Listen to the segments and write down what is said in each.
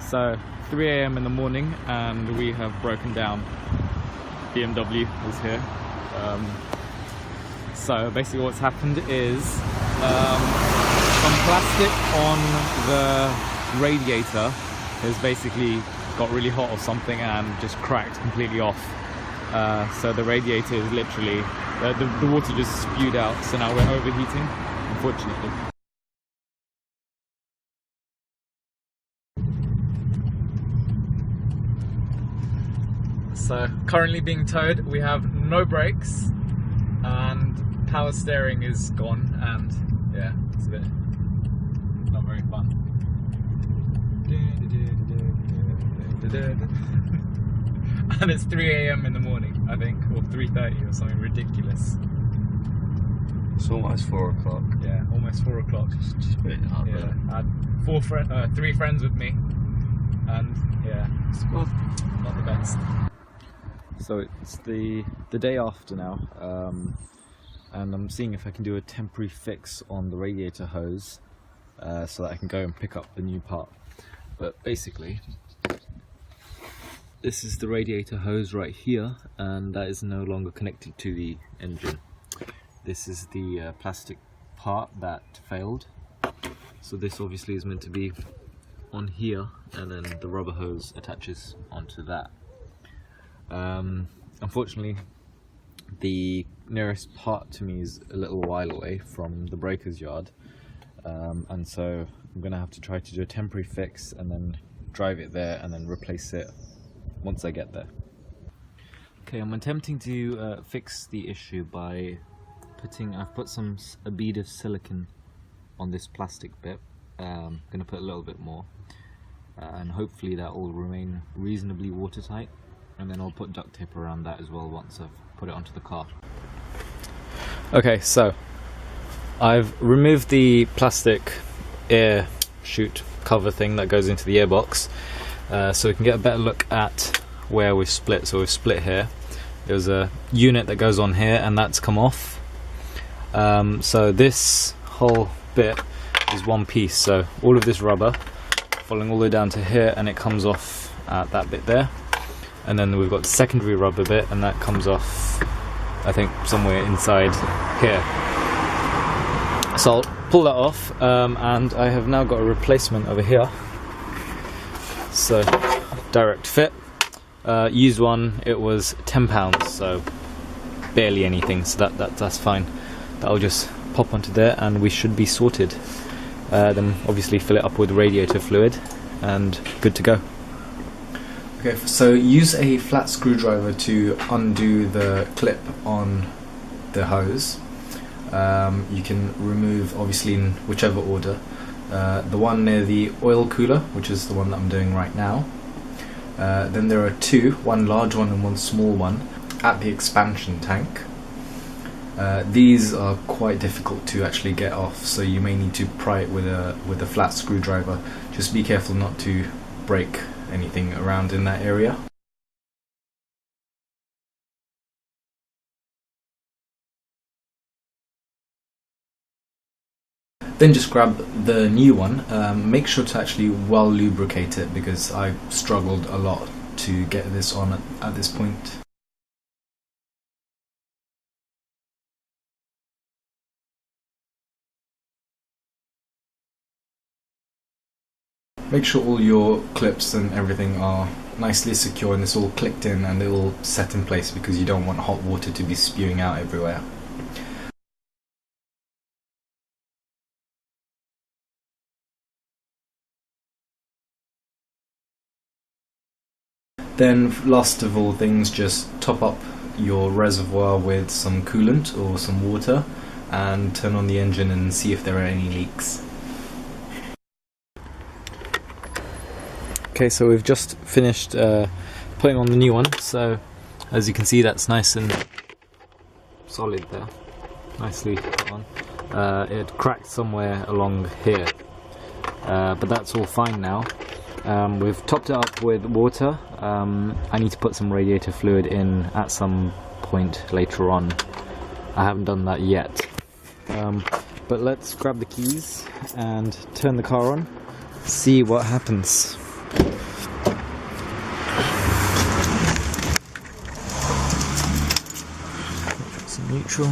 So 3 AM in the morning and we have broken down. BMW is here. So basically what's happened is some plastic on the radiator has basically got really hot or something and just cracked completely off. So the radiator is literally, the water just spewed out, so now we're overheating, unfortunately. So currently being towed, we have no brakes and power steering is gone, and yeah, it's a bit not very fun. And it's 3 AM in the morning, I think, or 3:30 or something ridiculous. It's almost 4 o'clock. Yeah, almost 4 o'clock. Just a bit up yeah, there. I had 3 friends with me, and yeah, it's not the best. So it's the day after now, and I'm seeing if I can do a temporary fix on the radiator hose, so that I can go and pick up the new part. But basically, this is the radiator hose right here, and that is no longer connected to the engine. This is the plastic part that failed. So this obviously is meant to be on here, and then the rubber hose attaches onto that. Unfortunately, the nearest part to me is a little while away from the breaker's yard, and so I'm gonna have to try to do a temporary fix and then drive it there and then replace it once I get there. Okay, I'm attempting to fix the issue by I've put a bead of silicone on this plastic bit. I'm gonna put a little bit more, and hopefully that will remain reasonably watertight. And then I'll put duct tape around that as well once I've put it onto the car. Okay, so I've removed the plastic air chute cover thing that goes into the airbox, so we can get a better look at where we've split. So we've split here. There's a unit that goes on here and that's come off. So this whole bit is one piece, so all of this rubber falling all the way down to here, and it comes off at that bit there. And then we've got the secondary rubber bit, and that comes off, I think, somewhere inside here. So I'll pull that off, and I have now got a replacement over here. So, direct fit. Used one, it was £10, so barely anything, so that's fine. That'll just pop onto there, and we should be sorted. Then obviously fill it up with radiator fluid, and good to go. Okay, so use a flat screwdriver to undo the clip on the hose. You can remove, obviously in whichever order, the one near the oil cooler, which is the one that I'm doing right now. Then there are 2, one large one and one small one, at the expansion tank. These are quite difficult to actually get off, so you may need to pry it with a flat screwdriver. Just be careful not to break anything around in that area. Then just grab the new one. Make sure to actually well lubricate it, because I struggled a lot to get this on at this point. Make sure all your clips and everything are nicely secure and it's all clicked in and it will set in place, because you don't want hot water to be spewing out everywhere. Then last of all things, just top up your reservoir with some coolant or some water and turn on the engine and see if there are any leaks. Okay, so we've just finished putting on the new one, so as you can see that's nice and solid there, nicely put on. It cracked somewhere along here, but that's all fine now. We've topped it up with water. I need to put some radiator fluid in at some point later on. I haven't done that yet. But let's grab the keys and turn the car on, see what happens. neutral.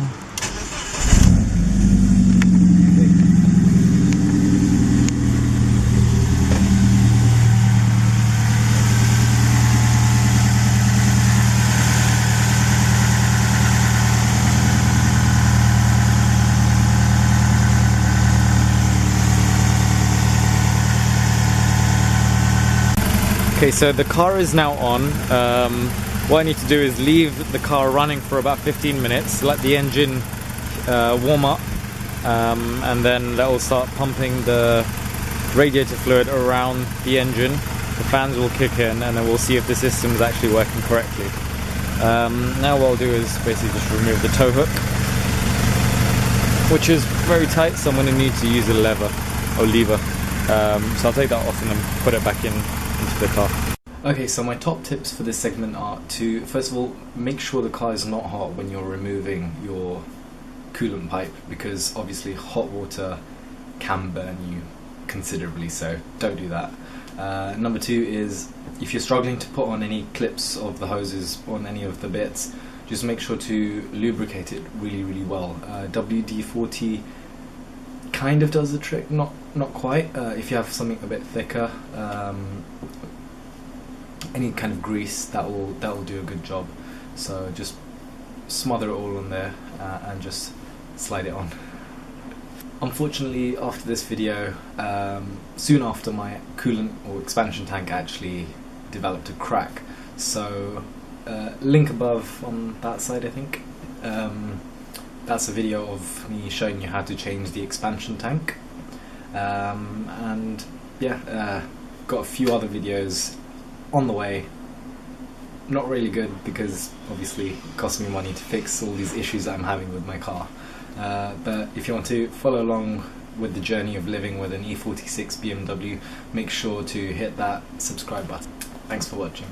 Okay, so the car is now on. What I need to do is leave the car running for about 15 minutes, let the engine warm up, and then that will start pumping the radiator fluid around the engine. The fans will kick in, and then we'll see if the system is actually working correctly. Now what I'll do is basically just remove the tow hook, which is very tight, so I'm going to need to use a lever. So I'll take that off and then put it back into the car. Okay, so my top tips for this segment are to, first of all, make sure the car is not hot when you're removing your coolant pipe, because obviously hot water can burn you considerably, so don't do that. Number two is, if you're struggling to put on any clips of the hoses on any of the bits, just make sure to lubricate it really well. WD-40 kind of does the trick, not quite. If you have something a bit thicker, any kind of grease, that will do a good job. So just smother it all on there and just slide it on. Unfortunately, after this video, soon after, my coolant or expansion tank actually developed a crack. So link above on that side, I think. That's a video of me showing you how to change the expansion tank. And yeah, got a few other videos on the way. Not really good, because obviously it costs me money to fix all these issues that I'm having with my car. But if you want to follow along with the journey of living with an E46 BMW, make sure to hit that subscribe button. Thanks for watching.